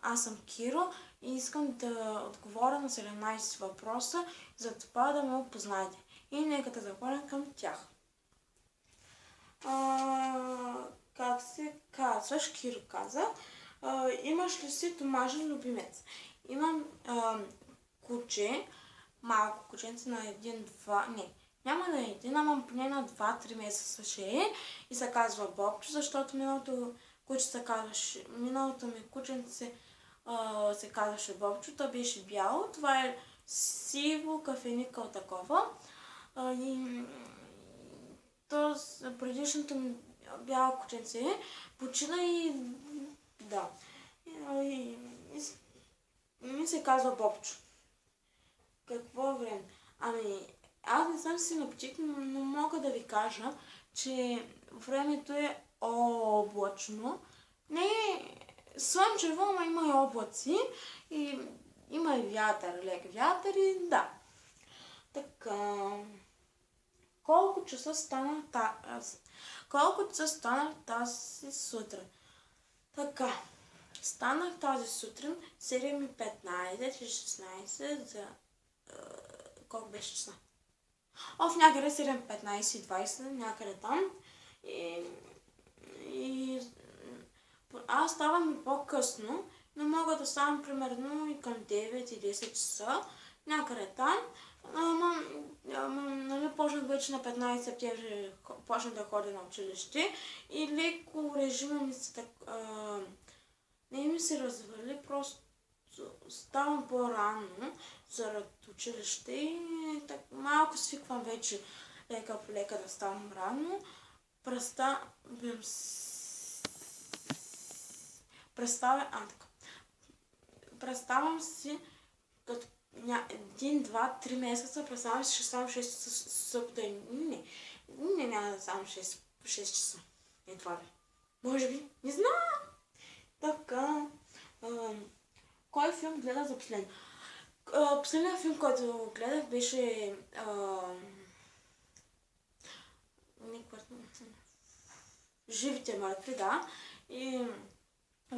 Аз съм Киро и искам да отговоря на 17 въпроса, за това да ме опознаете. И нека да започнем към тях. Как се казваш? Киро каза. Имаш ли си домашен любимец? Имам куче, малко кученце на един-два, не, няма на един, ама поне на 2-3 месеца ще е и се казва Бобчо, защото миналото ми кученце се казваше Бобчо, то беше бяло, това е сиво, кафеникъл такова. И то предишното ми бяло кученце почина и да. И ми се казва Бобчо. Какво време? Аз не съм синоптик, но мога да ви кажа, че времето е облачно. Не е слънчево, ама има и облаци и има и вятър, лек вятър и да. Така. Колко часа стана тази сутрин? Така. Станах тази сутрин 7:15 и 16 за... колко беше часа? В някъде 7:15 и 20, някъде там. И аз ставам и по-късно, но мога да ставам примерно и към 9 и 10 часа, някъде там. Нали, почнах вече на 15 септември, почнах да ходя на училище и леко режима ми се не ми се развали, просто ставам по-рано заради училище и малко свиквам вече лека по лека да ставам рано. Представям си като 1-2-3 месеца, представям си, ще ставам 6 часа събота и не, няма да ставам 6 часа. Едва ли. Може би, не знам. Така, кой филм гледах за последно? Последният филм, който гледах, беше Живите мъртви, да. И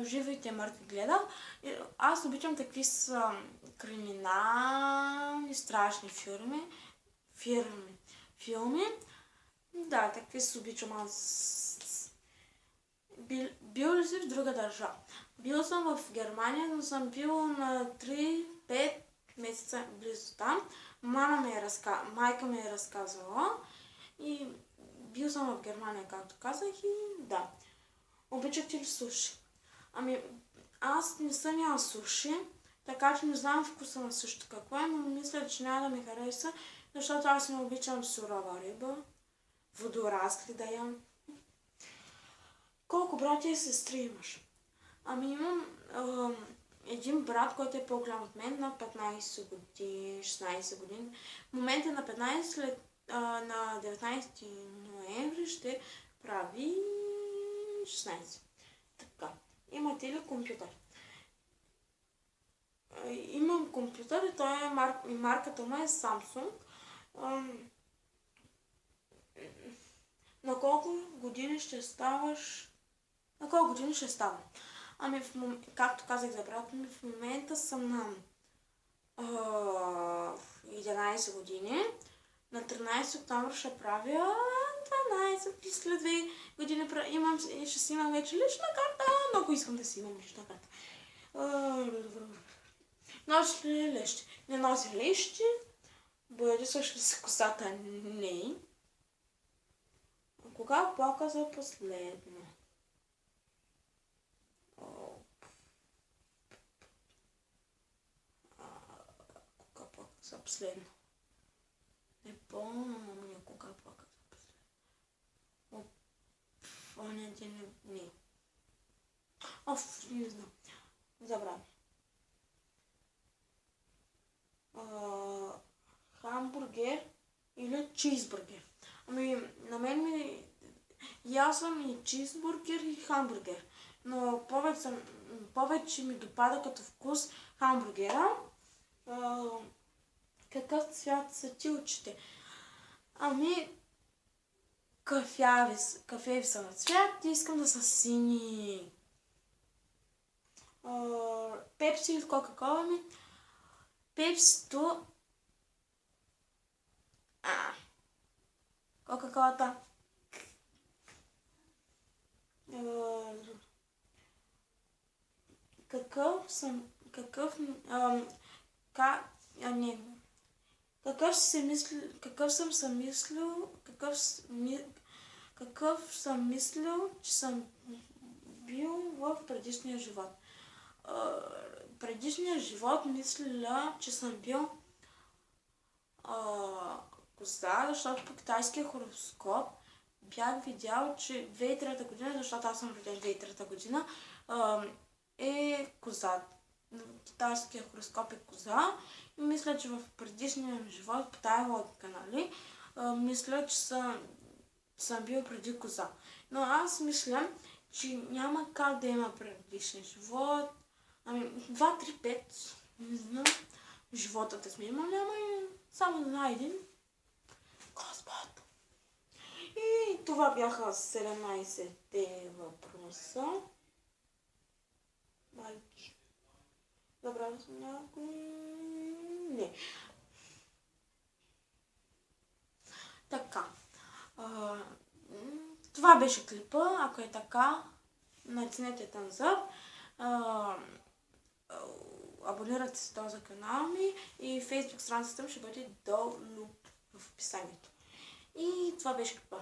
Живите мъртви гледах. И аз обичам такива са криминални, страшни филми. Да, такива се обичам аз. Бил ли си в друга държава? Бил съм в Германия, но съм бил на 3-5 месеца близо там. Майка ми е разказвала и бил съм в Германия, както казах и да. Обичате ли суши? Аз не съм яла суши, така че не знам вкуса на сушито какво е, но мисля, че няма да ми хареса, защото аз не обичам сурова риба, водорасли да ям. Колко братя и сестри имаш? Имам един брат, който е по-голям от мен, на 15 години, 16 години. В момента на 15, на 19 ноември ще прави 16. Така. Имате ли компютър? Имам компютър и той и марката му е Samsung. На колко години ще ставаш? На колко години ще ставам? Както казах за брат ми, в момента съм на 11 години. На 13 октомври ще правя 12 и след 2 години ще си имам вече лична карта. Много искам да си имам лична карта. Носи ли лещи? Не носи лещи. Боядисваш ли си косата? Не. Кога плака за последно? Кога плака за последно? Не помня кога плака за последно. Оня ден не. Не знам. Забравя. Хамбургер или чизбургер? На мен ми ясвам и чизбургер и хамбургер, но повече ми допада като вкус хамбургера. Какъв цвят са ти очите? Кафеви са на цвят и искам да са сини. Пепси или Кока-Кола ми. Пепсито... Кока-Колата. Какъв съм мислил, че съм бил в предишния живот. Предишния живот мисля, че съм бил коза, защото по китайския хороскоп бях видял, че 2003 година, защото аз съм роден 2003 година, е коза. Китайския хороскоп е коза. И мисля, че в предишния живот, по тая логика, нали, мисля, че съм бил преди коза. Но аз мисля, че няма как да има предишен живот. 2, 3, 5, не знам. Живота да сме имали, само на един. Господ. И това бяха 17 въпроса. Майки. Забравя съм някой. Не. Така. Това беше клипа. Ако е така, натиснете thumbs up. Абонирайте се този канал ми и Facebook страницата ми ще бъде долу в описанието. И това беше клипа.